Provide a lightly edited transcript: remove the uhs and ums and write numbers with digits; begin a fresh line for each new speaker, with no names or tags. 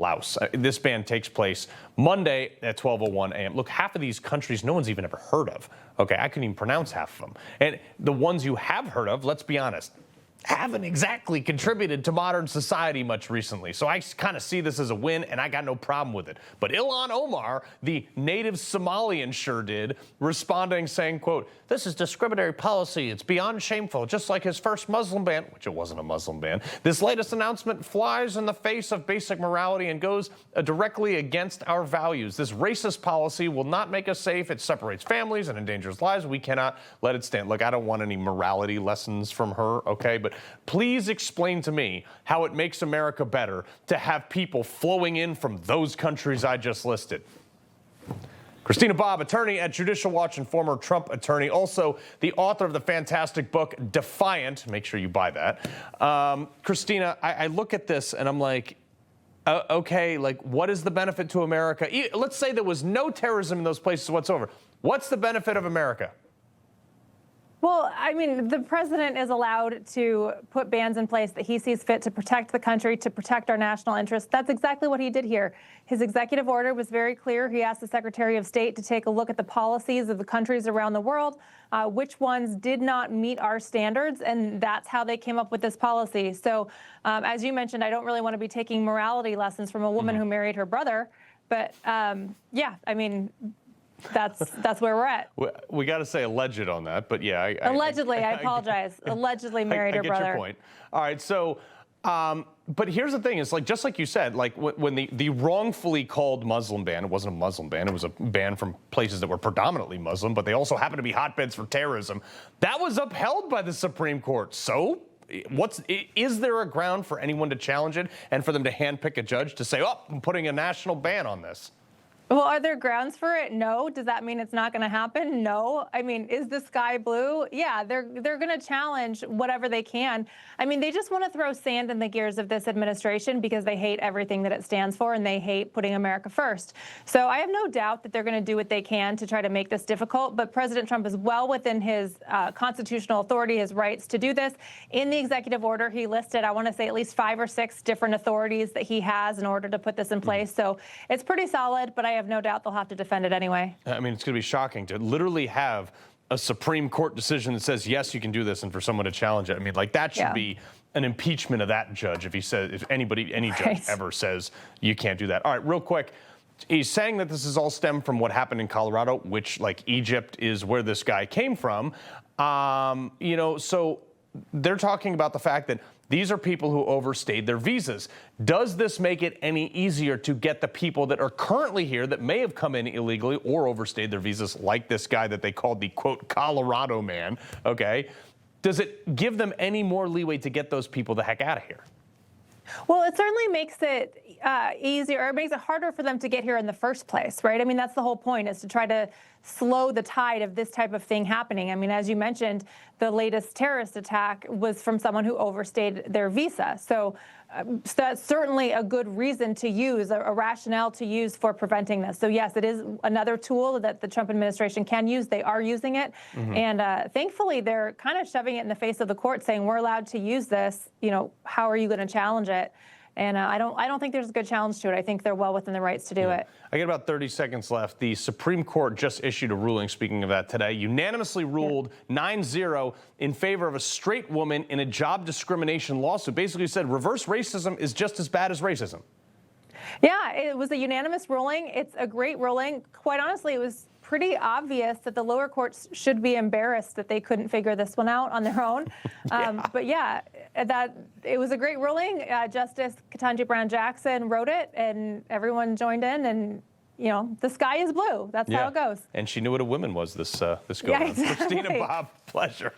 Laos. This ban takes place Monday at 12:01 a.m. Look, half of these countries no one's even ever heard of. Okay, I couldn't even pronounce half of them. And the ones you have heard of, let's be honest, haven't exactly contributed to modern society much recently. So I kind of see this as a win, and I got no problem with it. But Ilhan Omar, the native Somalian, sure did, responding saying, quote, "This is discriminatory policy. It's beyond shameful, just like his first Muslim ban," which it wasn't a Muslim ban. "This latest announcement flies in the face of basic morality and goes directly against our values. This racist policy will not make us safe. It separates families and endangers lives. We cannot let it stand." Look, I don't want any morality lessons from her, okay? But please explain to me how it makes America better to have people flowing in from those countries I just listed. Christina Bobb, attorney at Judicial Watch and former Trump attorney, also the author of the fantastic book Defiant. Make sure you buy that. Christina, I look at this and I'm like, okay, like, what is the benefit to America? Let's say there was no terrorism in those places whatsoever. What's the benefit of America?
Well, I mean, the president is allowed to put bans in place that he sees fit to protect the country, to protect our national interests. That's exactly what he did here. His executive order was very clear. He asked the Secretary of State to take a look at the policies of the countries around the world, which ones did not meet our standards, and that's how they came up with this policy. So, as you mentioned, I don't really want to be taking morality lessons from a woman who married her brother, but yeah, I mean, that's where we're at.
We got to say alleged on that, but yeah.
Allegedly, I apologize. Allegedly married her brother.
I get your point. All right, so, but here's the thing. It's like, just like you said, like when the wrongfully called Muslim ban, it wasn't a Muslim ban, it was a ban from places that were predominantly Muslim, but they also happen to be hotbeds for terrorism. That was upheld by the Supreme Court. So is there a ground for anyone to challenge it and for them to handpick a judge to say, oh, I'm putting a national ban on this?
Well, are there grounds for it? No. Does that mean it's not going to happen? No. I mean, is the sky blue? Yeah, they're going to challenge whatever they can. I mean, they just want to throw sand in the gears of this administration because they hate everything that it stands for and they hate putting America first. So I have no doubt that they're going to do what they can to try to make this difficult. But President Trump is well within his constitutional authority, his rights to do this. In the executive order, he listed, I want to say, at least 5 or 6 different authorities that he has in order to put this in place. So it's pretty solid, but I have no doubt they'll have to defend it anyway. I
mean, it's going to be shocking to literally have a Supreme Court decision that says, yes, you can do this, and for someone to challenge it. I mean, like, that should be an impeachment of that judge if he says, if any judge ever says you can't do that. All right, real quick. He's saying that this is all stemmed from what happened in Colorado, which, like, Egypt is where this guy came from. You know, so they're talking about the fact that these are people who overstayed their visas. Does this make it any easier to get the people that are currently here that may have come in illegally or overstayed their visas, like this guy that they called the, quote, Colorado man, okay? Does it give them any more leeway to get those people the heck out of here?
Well, it certainly makes it easier, or it makes it harder for them to get here in the first place, right? I mean, that's the whole point, is to try to slow the tide of this type of thing happening. I mean, as you mentioned, the latest terrorist attack was from someone who overstayed their visa. So that's certainly a good reason to use, a rationale to use for preventing this. So yes, it is another tool that the Trump administration can use. They are using it. And thankfully, they're kind of shoving it in the face of the court, saying we're allowed to use this. You know, how are you going to challenge it? And I don't think there's a good challenge to it. I think they're well within the rights to do it.
I got about 30 seconds left. The Supreme Court just issued a ruling, speaking of that today, unanimously ruled 9-0 in favor of a straight woman in a job discrimination lawsuit. Basically said reverse racism is just as bad as racism.
Yeah, it was a unanimous ruling. It's a great ruling. Quite honestly, it was pretty obvious that the lower courts should be embarrassed that they couldn't figure this one out on their own. But yeah, that it was a great ruling. Justice Ketanji Brown Jackson wrote it, and everyone joined in. And you know, the sky is blue. That's how it goes.
And she knew what a woman was. This go on.
Exactly.
Christina Bobb, pleasure.